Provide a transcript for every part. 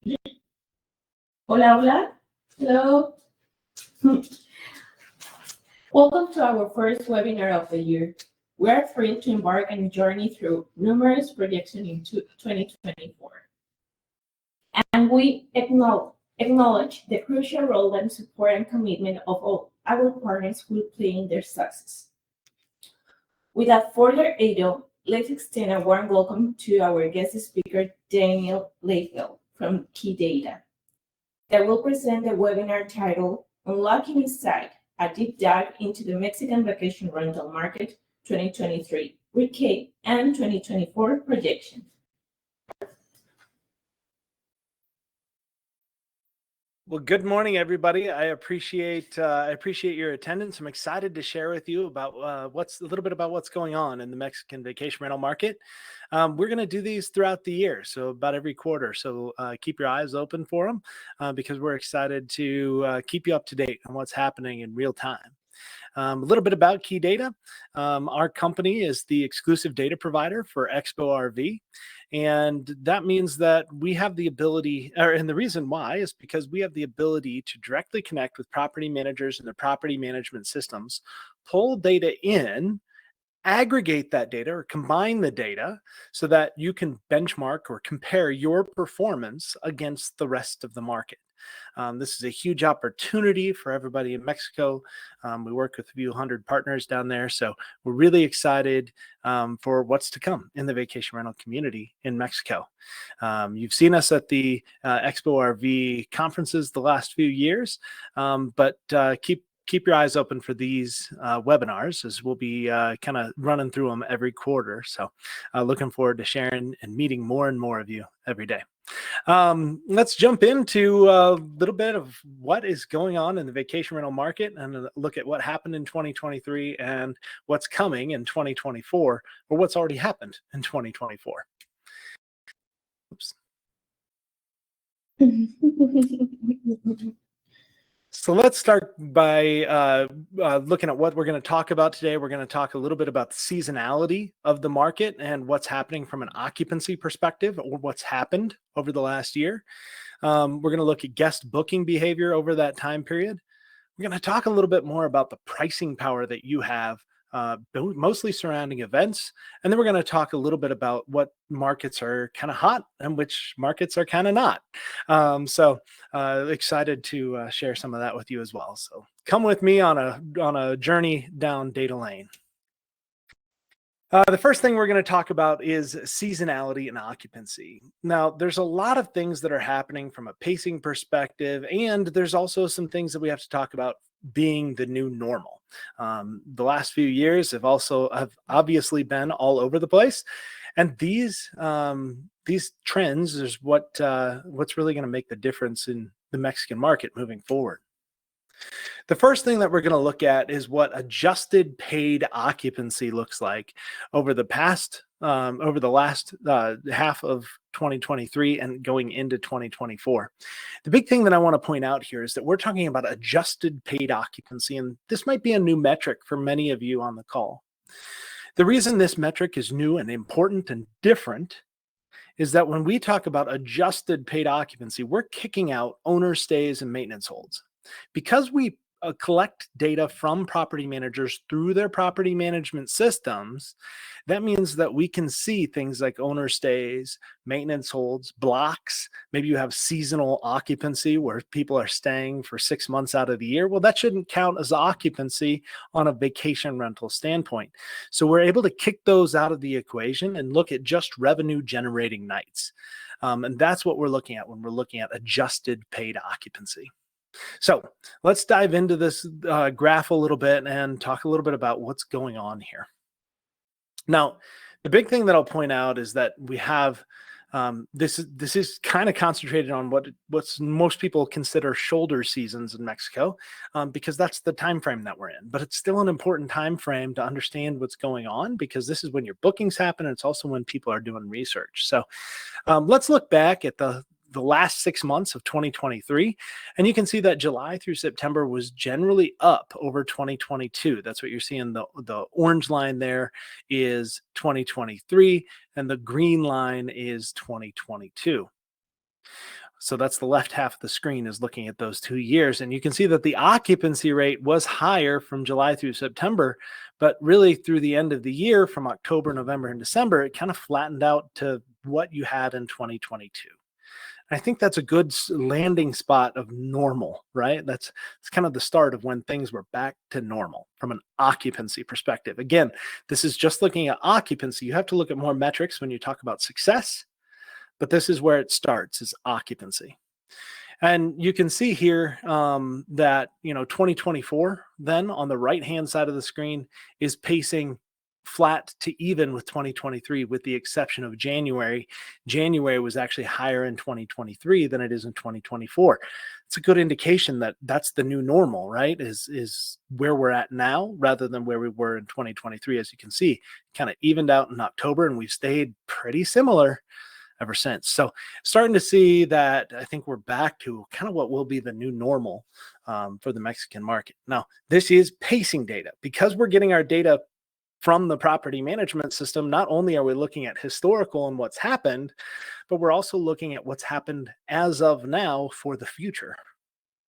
Hola, hola. Hello. Welcome to our first webinar of the year. We are thrilled to embark on a journey through numerous projections in 2024. And we acknowledge the crucial role and support and commitment of all our partners who play in their success. Without further ado, let's extend a warm welcome to our guest speaker, Daniel Layfield from KEYDATA, that will present the webinar titled Unlocking Insight, a deep dive into the Mexican vacation rental market 2023 recap and 2024 projection. Well, good morning, everybody. I appreciate your attendance. I'm excited to share with you about what's a little bit about what's going on in the Mexican vacation rental market. We're going to do these throughout the year, so about every quarter. So keep your eyes open for them because we're excited to keep you up to date on what's happening in real time. A little bit about KEYDATA. Our company is the exclusive data provider for Expo RV. And that means that we have the ability, and the reason why is because we have the ability to directly connect with property managers and their property management systems, pull data in, aggregate that data or combine the data so that you can benchmark or compare your performance against the rest of the market. This is a huge opportunity for everybody in Mexico. We work with a few hundred partners down there, so we're really excited for what's to come in the vacation rental community in Mexico. You've seen us at the Expo RV conferences the last few years, but keep your eyes open for these webinars, as we'll be kind of running through them every quarter. So looking forward to sharing and meeting more and more of you every day. Let's jump into a little bit of what is going on in the vacation rental market and look at what happened in 2023 and what's coming in 2024, or what's already happened in 2024. Oops. So let's start by looking at what we're going to talk about today. We're going to talk a little bit about the seasonality of the market and what's happening from an occupancy perspective, or what's happened over the last year. We're going to look at guest booking behavior over that time period. We're going to talk a little bit more about the pricing power that you have, mostly surrounding events. And then we're going to talk a little bit about what markets are kind of hot and which markets are kind of not. Excited to share some of that with you as well. So come with me on a journey down data lane. The first thing we're going to talk about is seasonality and occupancy. Now, there's a lot of things that are happening from a pacing perspective, and there's also some things that we have to talk about being the new normal. The last few years have obviously been all over the place, and these trends is what's really going to make the difference in the Mexican market moving forward. The first thing that we're going to look at is what adjusted paid occupancy looks like over the last half of 2023 and going into 2024. The big thing that I want to point out here is that we're talking about adjusted paid occupancy, and this might be a new metric for many of you on the call. The reason this metric is new and important and different is that when we talk about adjusted paid occupancy, we're kicking out owner stays and maintenance holds. Because we collect data from property managers through their property management systems, that means that we can see things like owner stays, maintenance holds, blocks. Maybe you have seasonal occupancy where people are staying for 6 months out of the year. Well, that shouldn't count as occupancy on a vacation rental standpoint. So we're able to kick those out of the equation and look at just revenue generating nights. And that's what we're looking at when we're looking at adjusted paid occupancy. So let's dive into this graph a little bit and talk a little bit about what's going on here. Now, the big thing that I'll point out is that we have this is kind of concentrated on what's most people consider shoulder seasons in Mexico, because that's the time frame that we're in. But it's still an important time frame to understand what's going on, because this is when your bookings happen, and it's also when people are doing research. So let's look back at the last 6 months of 2023, and you can see that July through September was generally up over 2022. That's what you're seeing. The orange line there is 2023, and the green line is 2022. So that's the left half of the screen is looking at those 2 years. And you can see that the occupancy rate was higher from July through September, but really through the end of the year, from October, November, and December, it kind of flattened out to what you had in 2022. I think that's a good landing spot of normal, right? It's kind of the start of when things were back to normal from an occupancy perspective. Again, this is just looking at occupancy. You have to look at more metrics when you talk about success, but this is where it starts, is occupancy. And you can see here that 2024 then on the right hand side of the screen is pacing flat to even with 2023, with the exception of January. January was actually higher in 2023 than it is in 2024. It's a good indication that that's the new normal, right? Is where we're at now rather than where we were in 2023. As you can see, kind of evened out in October, and we've stayed pretty similar ever since. So starting to see that I think we're back to kind of what will be the new normal for the Mexican market. Now, this is pacing data. Because we're getting our data from the property management system, not only are we looking at historical and what's happened, but we're also looking at what's happened as of now for the future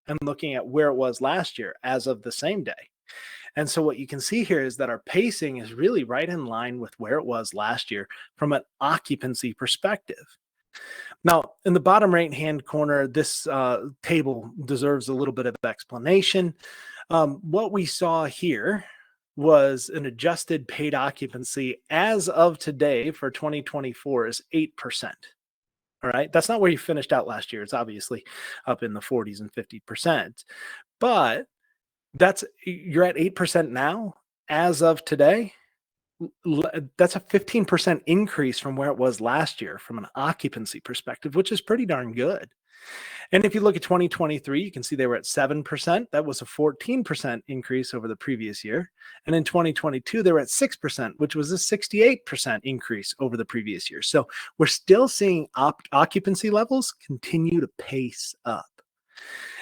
and looking at where it was last year as of the same day. And so what you can see here is that our pacing is really right in line with where it was last year from an occupancy perspective. Now, in the bottom right-hand corner, this table deserves a little bit of explanation. What we saw here was an adjusted paid occupancy as of today for 2024 is 8%. All right. That's not where you finished out last year. It's obviously up in the 40s and 50%. But you're at 8% now as of today. That's a 15% increase from where it was last year from an occupancy perspective, which is pretty darn good. And if you look at 2023, you can see they were at 7%. That was a 14% increase over the previous year. And in 2022, they were at 6%, which was a 68% increase over the previous year. So we're still seeing occupancy levels continue to pace up.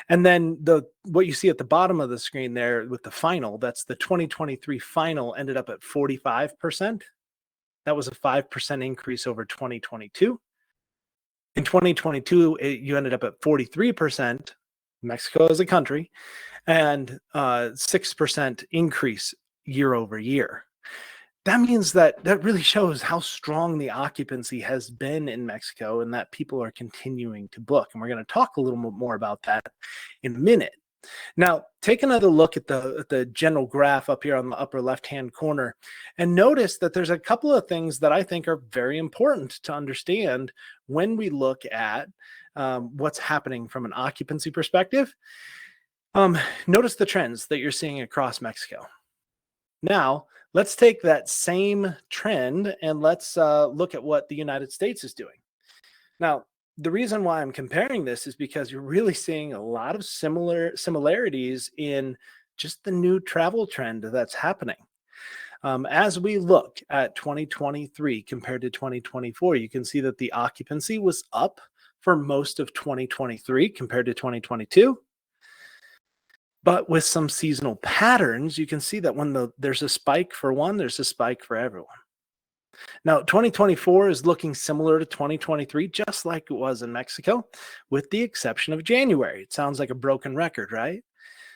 And then what you see at the bottom of the screen there with the final, that's the 2023 final, ended up at 45%. That was a 5% increase over 2022. In 2022, you ended up at 43%, Mexico as a country, and 6% increase year over year. That means that really shows how strong the occupancy has been in Mexico and that people are continuing to book. And we're going to talk a little bit more about that in a minute. Now, take another look at the general graph up here on the upper left-hand corner and notice that there's a couple of things that I think are very important to understand when we look at what's happening from an occupancy perspective. Notice the trends that you're seeing across Mexico. Now, let's take that same trend and let's look at what the United States is doing. Now, the reason why I'm comparing this is because you're really seeing a lot of similarities in just the new travel trend that's happening. As we look at 2023 compared to 2024, you can see that the occupancy was up for most of 2023 compared to 2022. But with some seasonal patterns, you can see that when there's a spike for one, there's a spike for everyone. Now, 2024 is looking similar to 2023, just like it was in Mexico, with the exception of January. It sounds like a broken record, right?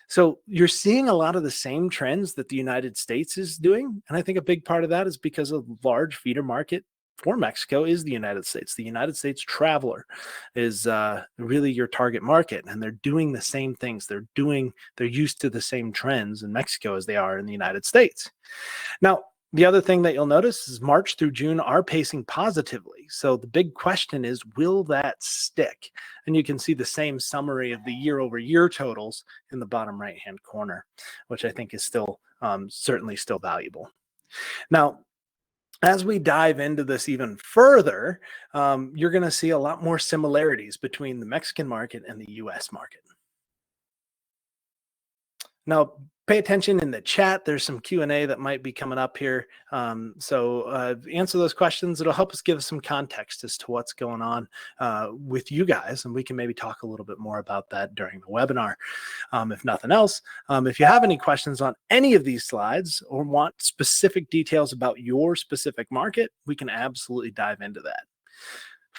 So you're seeing a lot of the same trends that the United States is doing. And I think a big part of that is because a large feeder market for Mexico is the United States. The United States traveler is really your target market, and they're doing the same things. They're used to the same trends in Mexico as they are in the United States. Now, the other thing that you'll notice is March through June are pacing positively. So the big question is, will that stick? And you can see the same summary of the year over year totals in the bottom right-hand corner, which I think is still certainly still valuable. Now, as we dive into this even further, you're going to see a lot more similarities between the Mexican market and the US market. Now, pay attention in the chat. There's some Q&A that might be coming up here. So answer those questions. It'll help us give some context as to what's going on with you guys. And we can maybe talk a little bit more about that during the webinar. If nothing else, if you have any questions on any of these slides or want specific details about your specific market, we can absolutely dive into that.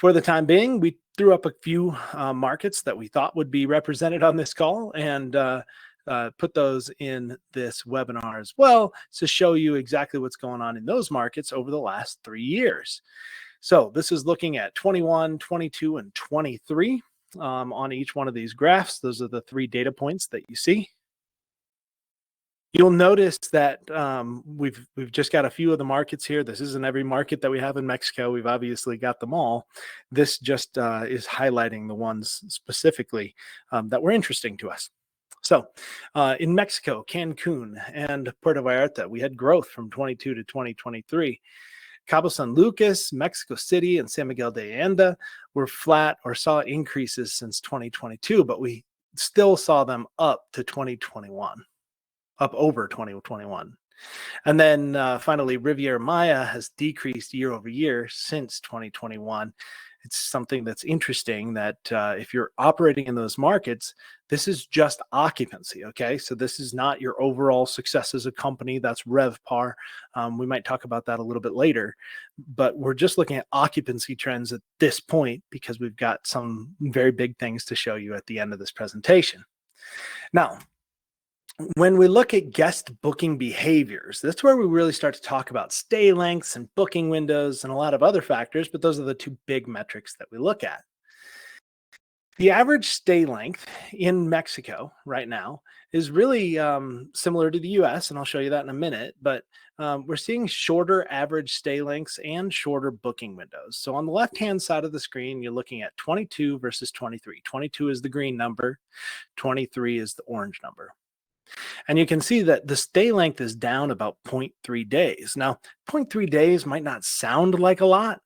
for the time being, we threw up a few markets that we thought would be represented on this call and put those in this webinar as well to show you exactly what's going on in those markets over the last 3 years. So this is looking at 21, 22, and 23 on each one of these graphs. Those are the 3 data points that you see. You'll notice that we've just got a few of the markets here. This isn't every market that we have in Mexico. We've obviously got them all. This just is highlighting the ones specifically that were interesting to us. So in Mexico, Cancun and Puerto Vallarta, we had growth from 22 to 2023. Cabo San Lucas, Mexico City, and San Miguel de Allende were flat or saw increases since 2022, but we still saw them up to 2021. Up over 2021. And then finally, Riviera Maya has decreased year over year since 2021. It's something that's interesting that if you're operating in those markets, this is just occupancy, okay? So this is not your overall success as a company. That's RevPAR. We might talk about that a little bit later, but we're just looking at occupancy trends at this point because we've got some very big things to show you at the end of this presentation. Now, when we look at guest booking behaviors, that's where we really start to talk about stay lengths and booking windows and a lot of other factors, but those are the 2 big metrics that we look at. The average stay length in Mexico right now is really similar to the US, and I'll show you that in a minute, but we're seeing shorter average stay lengths and shorter booking windows. So on the left-hand side of the screen, you're looking at 22 versus 23. 22 is the green number, 23 is the orange number. And you can see that the stay length is down about 0.3 days. Now, 0.3 days might not sound like a lot,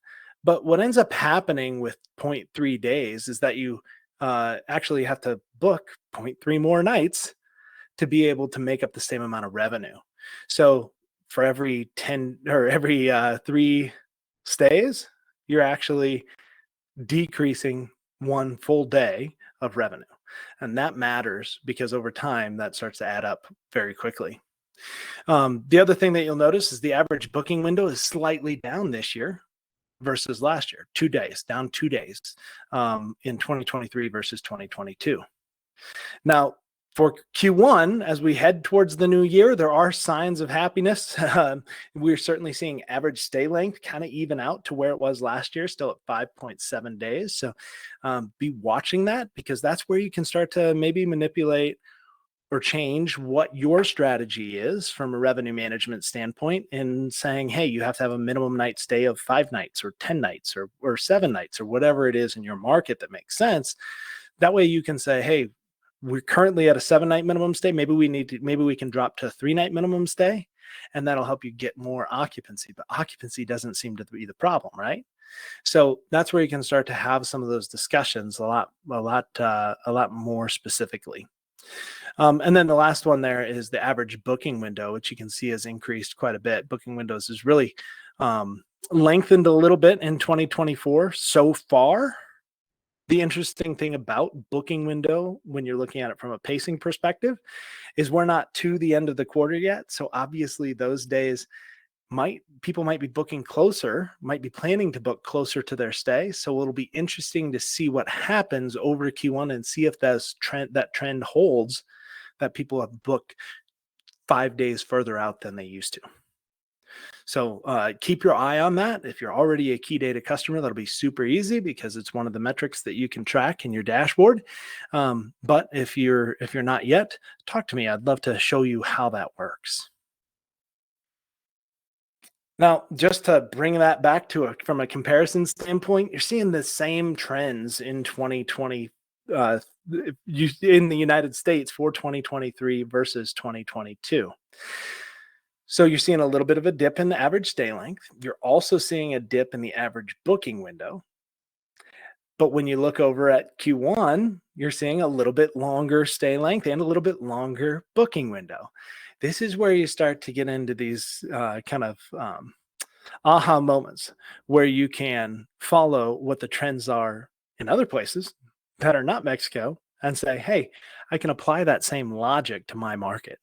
but what ends up happening with 0.3 days is that you actually have to book 0.3 more nights to be able to make up the same amount of revenue. So for every 10 or every 3 stays, you're actually decreasing 1 full day of revenue. And that matters because over time that starts to add up very quickly. The other thing that you'll notice is the average booking window is slightly down this year versus last year, 2 days, down 2 days in 2023 versus 2022. Now, for Q1, as we head towards the new year, there are signs of happiness. We're certainly seeing average stay length kind of even out to where it was last year, still at 5.7 days. So be watching that because that's where you can start to maybe manipulate or change what your strategy is from a revenue management standpoint in saying, hey, you have to have a minimum night stay of 5 nights or 10 nights or 7 nights or whatever it is in your market that makes sense. That way you can say, hey, we're currently at a 7-night minimum stay. Maybe we can drop to a 3-night minimum stay, and that'll help you get more occupancy. But occupancy doesn't seem to be the problem, right? So that's where you can start to have some of those discussions a lot more specifically. And then the last one there is the average booking window, which you can see has increased quite a bit. Booking windows is really lengthened a little bit in 2024 so far. The interesting thing about booking window, when you're looking at it from a pacing perspective, is we're not to the end of the quarter yet. So obviously those days people might be booking closer, might be planning to book closer to their stay. So it'll be interesting to see what happens over Q1 and see if that trend holds, that people have booked 5 days further out than they used to. So keep your eye on that. If you're already a KeyData customer, that'll be super easy because it's one of the metrics that you can track in your dashboard. But if you're not yet, talk to me. I'd love to show you how that works. Now, just to bring that back from a comparison standpoint, you're seeing the same trends in 2020 in the United States for 2023 versus 2022. So you're seeing a little bit of a dip in the average stay length. You're also seeing a dip in the average booking window. But when you look over at Q1, you're seeing a little bit longer stay length and a little bit longer booking window. This is where you start to get into these kind of aha moments where you can follow what the trends are in other places that are not Mexico and say, hey, I can apply that same logic to my market.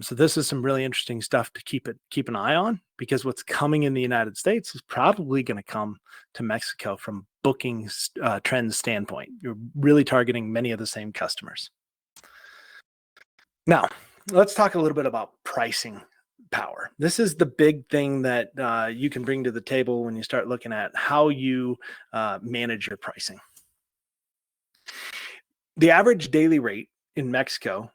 So this is some really interesting stuff to keep an eye on, because what's coming in the United States is probably going to come to Mexico from booking trend standpoint. You're really targeting many of the same customers. Now, let's talk a little bit about pricing power. This is the big thing that you can bring to the table when you start looking at how you manage your pricing. The average daily rate in Mexico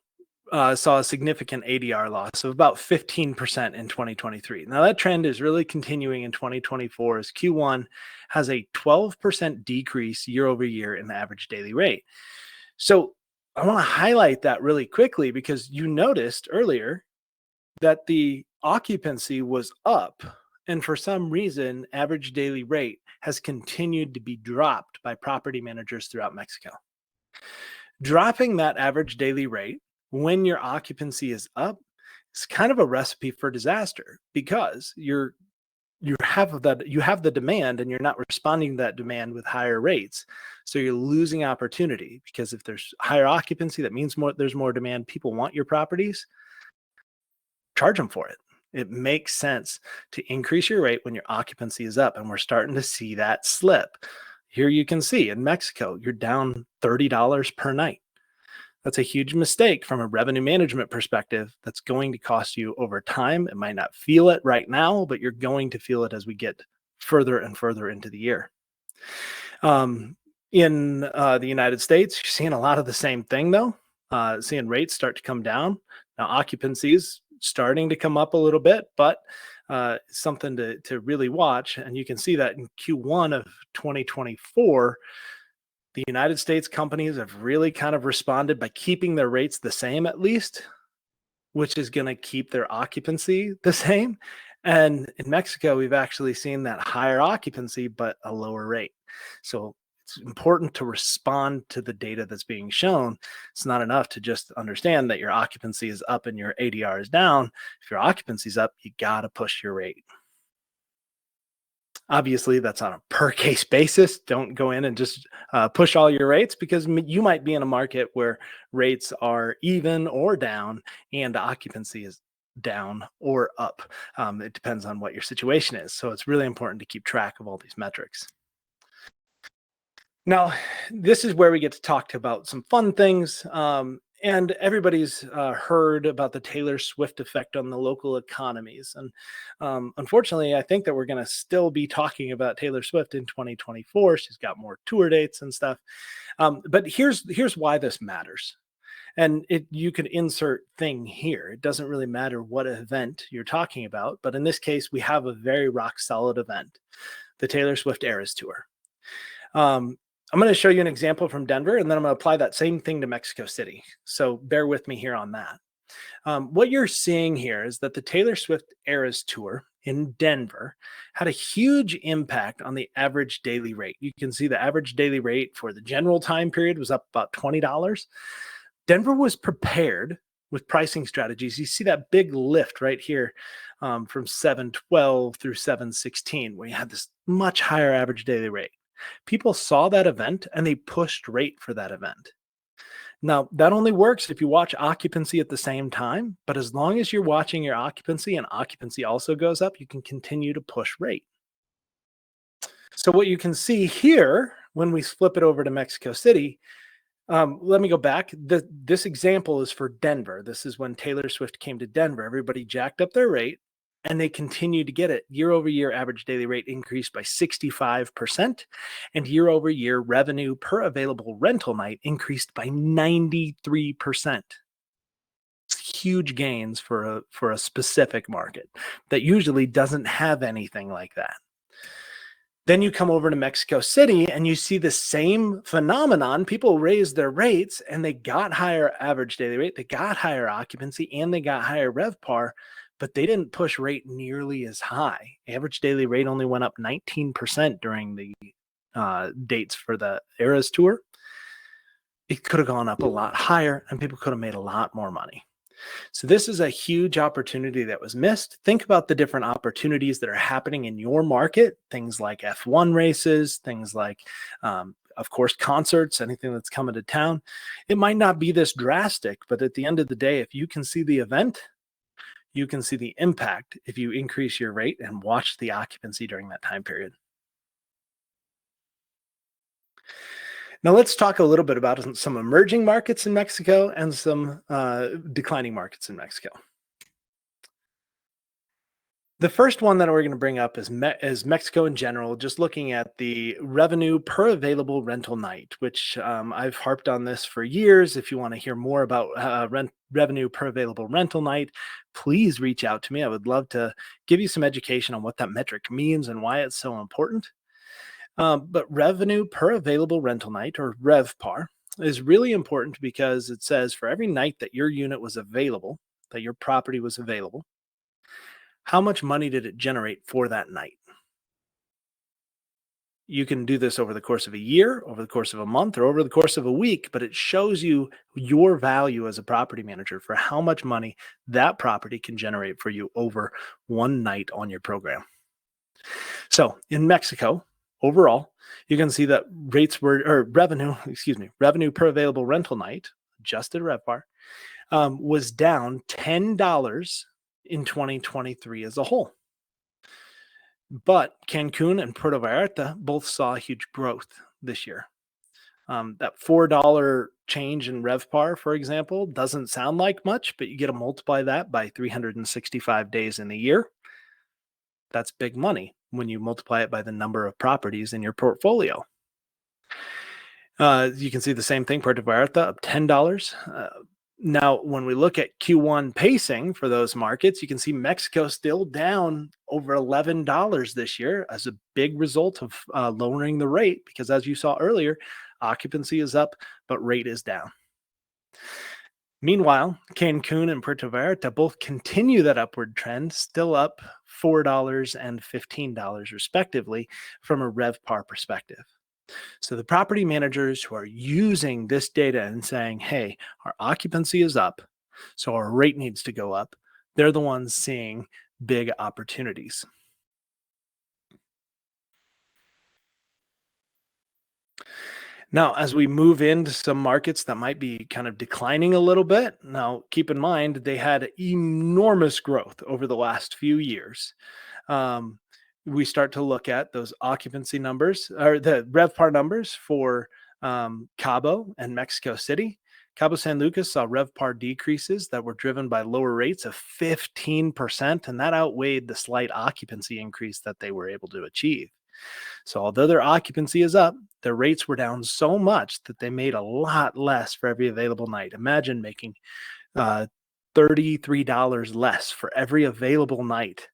saw a significant ADR loss of about 15% in 2023. Now, that trend is really continuing in 2024 as Q1 has a 12% decrease year over year in the average daily rate. So I want to highlight that really quickly because you noticed earlier that the occupancy was up, and for some reason, average daily rate has continued to be dropped by property managers throughout Mexico. Dropping that average daily rate when your occupancy is up is kind of a recipe for disaster because you have the demand and you're not responding to that demand with higher rates. So you're losing opportunity because if there's higher occupancy, that means there's more demand. People want your properties, charge them for it. It makes sense to increase your rate when your occupancy is up. And we're starting to see that slip. Here you can see in Mexico, you're down $30 per night. That's a huge mistake from a revenue management perspective. That's going to cost you over time. It might not feel it right now, but you're going to feel it as we get further and further into the year. In the United States, you're seeing a lot of the same thing though. Seeing rates start to come down. Now occupancy is starting to come up a little bit, but something to really watch. And you can see that in Q1 of 2024, the United States companies have really kind of responded by keeping their rates the same at least, which is going to keep their occupancy the same. And in Mexico, we've actually seen that higher occupancy, but a lower rate. So it's important to respond to the data that's being shown. It's not enough to just understand that your occupancy is up and your ADR is down. If your occupancy is up, you got to push your rate. Obviously, that's on a per case basis. Don't go in and just push all your rates because you might be in a market where rates are even or down and occupancy is down or up. It depends on what your situation is. So it's really important to keep track of all these metrics. Now, this is where we get to talk about some fun things. And everybody's heard about the Taylor Swift effect on the local economies. And unfortunately, I think that we're going to still be talking about Taylor Swift in 2024. She's got more tour dates and stuff. But here's why this matters. And you could insert thing here. It doesn't really matter what event you're talking about. But in this case, we have a very rock solid event, the Taylor Swift Eras Tour. I'm going to show you an example from Denver, and then I'm going to apply that same thing to Mexico City. So bear with me here on that. What you're seeing here is that the Taylor Swift Eras Tour in Denver had a huge impact on the average daily rate. You can see the average daily rate for the general time period was up about $20. Denver was prepared with pricing strategies. You see that big lift right here from 7/12 through 7/16, where you had this much higher average daily rate. People saw that event and they pushed rate for that event. Now, that only works if you watch occupancy at the same time, but as long as you're watching your occupancy and occupancy also goes up, you can continue to push rate. So what you can see here, when we flip it over to Mexico City, let me go back. This example is for Denver. This is when Taylor Swift came to Denver. Everybody jacked up their rate and they continued to get it. Year over year, average daily rate increased by 65%, and year over year, revenue per available rental night increased by 93%. It's huge gains for a specific market that usually doesn't have anything like that. Then you come over to Mexico City and you see the same phenomenon. People raised their rates and they got higher average daily rate, they got higher occupancy, and they got higher RevPAR, but they didn't push rate nearly as high. Average daily rate only went up 19% during the dates for the Eras Tour. It could have gone up a lot higher and people could have made a lot more money. So this is a huge opportunity that was missed. Think about the different opportunities that are happening in your market, things like F1 races, things like, of course, concerts, anything that's coming to town. It might not be this drastic, but at the end of the day, if you can see the event, you can see the impact if you increase your rate and watch the occupancy during that time period. Now let's talk a little bit about some emerging markets in Mexico and some declining markets in Mexico. The first one that we're going to bring up is Mexico in general, just looking at the revenue per available rental night, which I've harped on this for years. If you want to hear more about revenue per available rental night, please reach out to me. I would love to give you some education on what that metric means and why it's so important. But revenue per available rental night, or RevPAR, is really important because it says for every night that your unit was available, that your property was available, how much money did it generate for that night? You can do this over the course of a year, over the course of a month, or over the course of a week, but it shows you your value as a property manager for how much money that property can generate for you over one night on your program. So in Mexico, overall, you can see that revenue per available rental night, adjusted RevPAR, was down $10 in 2023 as a whole. But Cancun and Puerto Vallarta both saw huge growth this year. That $4 change in RevPAR, for example, doesn't sound like much, but you get to multiply that by 365 days in the year. That's big money when you multiply it by the number of properties in your portfolio. You can see the same thing, Puerto Vallarta up $10. Now, when we look at Q1 pacing for those markets, you can see Mexico still down over $11 this year as a big result of lowering the rate, because as you saw earlier, occupancy is up, but rate is down. Meanwhile, Cancun and Puerto Vallarta both continue that upward trend, still up $4 and $15 respectively from a RevPAR perspective. So the property managers who are using this data and saying, hey, our occupancy is up, so our rate needs to go up, they're the ones seeing big opportunities. Now, as we move into some markets that might be kind of declining a little bit, now keep in mind they had enormous growth over the last few years. We start to look at those occupancy numbers, or the RevPAR numbers for Cabo and Mexico City. Cabo San Lucas saw RevPAR decreases that were driven by lower rates of 15%, and that outweighed the slight occupancy increase that they were able to achieve. So although their occupancy is up, their rates were down so much that they made a lot less for every available night. Imagine making $33 less for every available night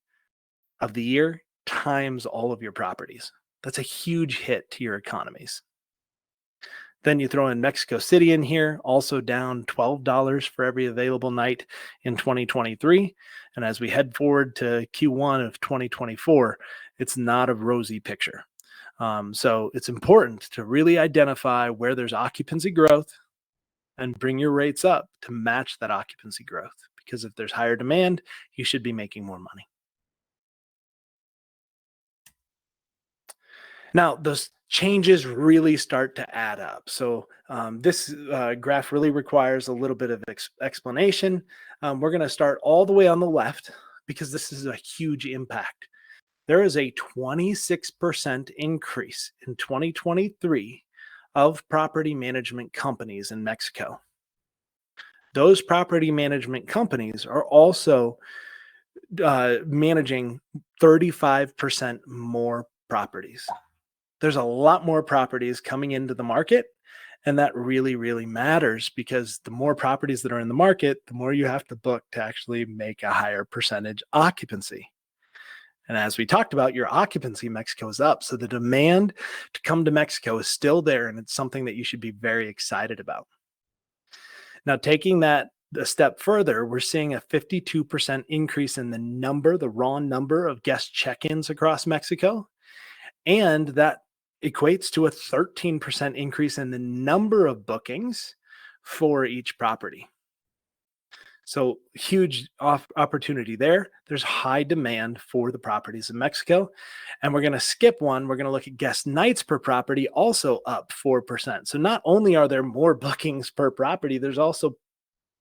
of the year times all of your properties. That's a huge hit to your economies. Then you throw in Mexico City in here, also down $12 for every available night in 2023. And as we head forward to Q1 of 2024, it's not a rosy picture. So it's important to really identify where there's occupancy growth and bring your rates up to match that occupancy growth. Because if there's higher demand, you should be making more money. Now, those changes really start to add up. So this graph really requires a little bit of explanation. We're going to start all the way on the left because this is a huge impact. There is a 26% increase in 2023 of property management companies in Mexico. Those property management companies are also managing 35% more properties. There's a lot more properties coming into the market, and that really, really matters because the more properties that are in the market, the more you have to book to actually make a higher percentage occupancy. And as we talked about, your occupancy in Mexico is up. So the demand to come to Mexico is still there, and it's something that you should be very excited about. Now, taking that a step further, we're seeing a 52% increase in the raw number of guest check-ins across Mexico. And that equates to a 13% increase in the number of bookings for each property. So huge opportunity there. There's high demand for the properties in Mexico. And we're going to skip one. We're going to look at guest nights per property, also up 4%. So not only are there more bookings per property, there's also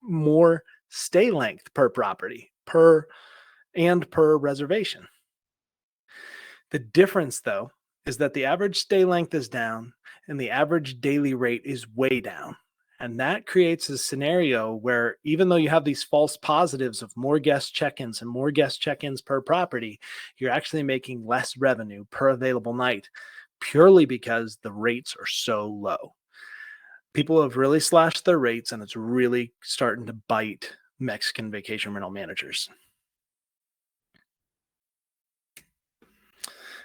more stay length per property, per reservation. The difference, though, is that the average stay length is down and the average daily rate is way down. And that creates a scenario where even though you have these false positives of more guest check-ins and more guest check-ins per property, you're actually making less revenue per available night purely because the rates are so low. People have really slashed their rates and it's really starting to bite Mexican vacation rental managers.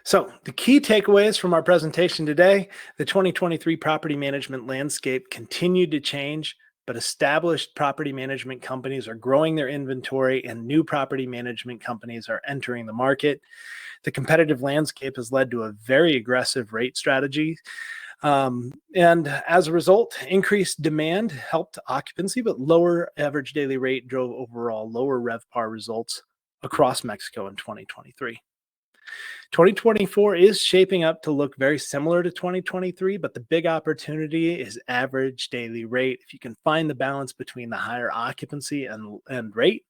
So the key takeaways from our presentation today: the 2023 property management landscape continued to change, but established property management companies are growing their inventory and new property management companies are entering the market. The competitive landscape has led to a very aggressive rate strategy. And as a result, increased demand helped occupancy, but lower average daily rate drove overall lower RevPAR results across Mexico in 2023. 2024 is shaping up to look very similar to 2023, but the big opportunity is average daily rate. If you can find the balance between the higher occupancy and rate,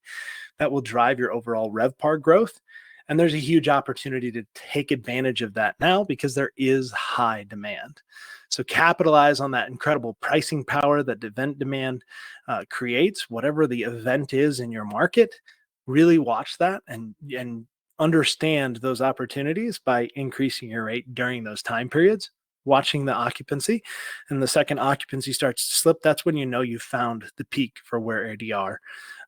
that will drive your overall RevPAR growth. And there's a huge opportunity to take advantage of that now because there is high demand. So capitalize on that incredible pricing power that event demand creates, whatever the event is in your market. Really watch that and understand those opportunities by increasing your rate during those time periods, watching the occupancy. And the second occupancy starts to slip, that's when you know you've found the peak for where ADR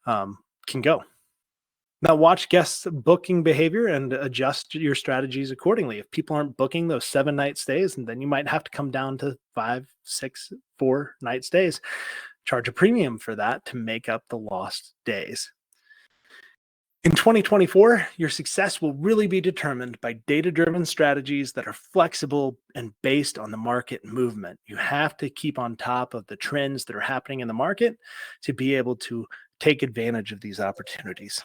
can go. Now watch guests' booking behavior and adjust your strategies accordingly. If people aren't booking those 7-night stays, and then you might have to come down to 5, 6, 4-night stays. Charge a premium for that to make up the lost days. In 2024, your success will really be determined by data-driven strategies that are flexible and based on the market movement. You have to keep on top of the trends that are happening in the market to be able to take advantage of these opportunities.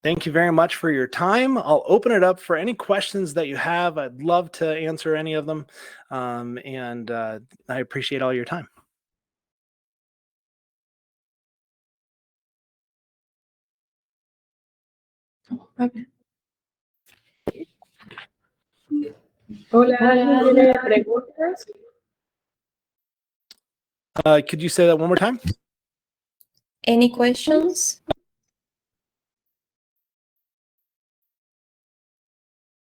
Thank you very much for your time. I'll open it up for any questions that you have. I'd love to answer any of them. And I appreciate all your time. Hola, ¿alguien tiene preguntas? Could you say that one more time? Any questions?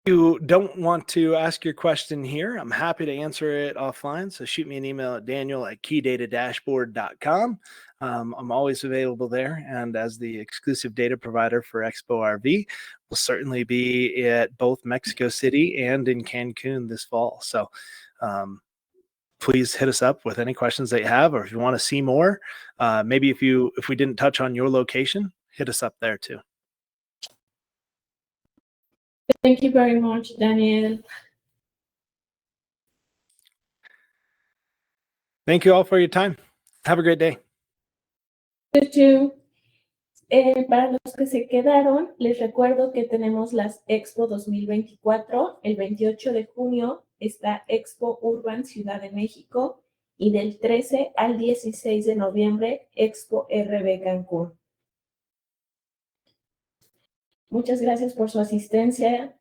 You don't want to ask your question here, I'm happy to answer it offline. So shoot me an email at daniel@keydatadashboard.com. I'm always available there. And as the exclusive data provider for Expo RV, we'll certainly be at both Mexico City and in Cancun this fall. So please hit us up with any questions that you have, or if you want to see more, maybe if we didn't touch on your location, hit us up there too. Thank you very much, Daniel. Thank you all for your time. Have a great day. You too. Para los que se quedaron, les recuerdo que tenemos las Expo 2024. El 28 de junio está Expo Urban Ciudad de México y del 13 al 16 de noviembre Expo RB Cancún. Muchas gracias por su asistencia.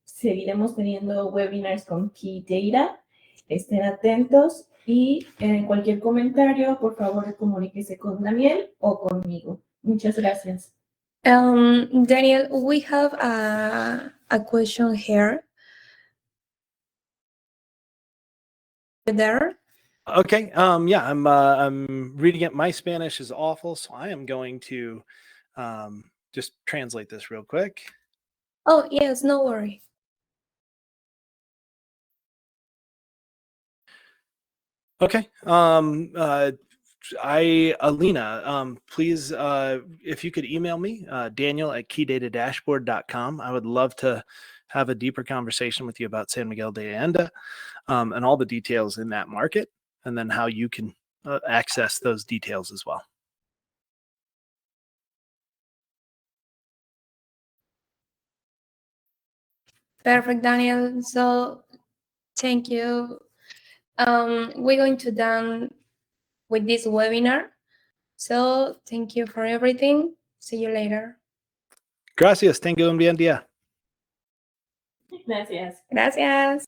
Seguiremos teniendo webinars con KEYDATA. Estén atentos y cualquier comentario, por favor, comuníquese con Daniel o conmigo. Muchas gracias. Daniel, we have a question here. There. Okay. Yeah, I'm reading it. My Spanish is awful, so I am going to just translate this real quick. Oh, yes, no worry. Okay. Alina, please, if you could email me, daniel@keydatadashboard.com. I would love to have a deeper conversation with you about San Miguel de Allende and all the details in that market, and then how you can access those details as well. Perfect, Daniel. So thank you. We're going to done with this webinar. So thank you for everything. See you later. Gracias. Tengo un bien día. Gracias. Gracias.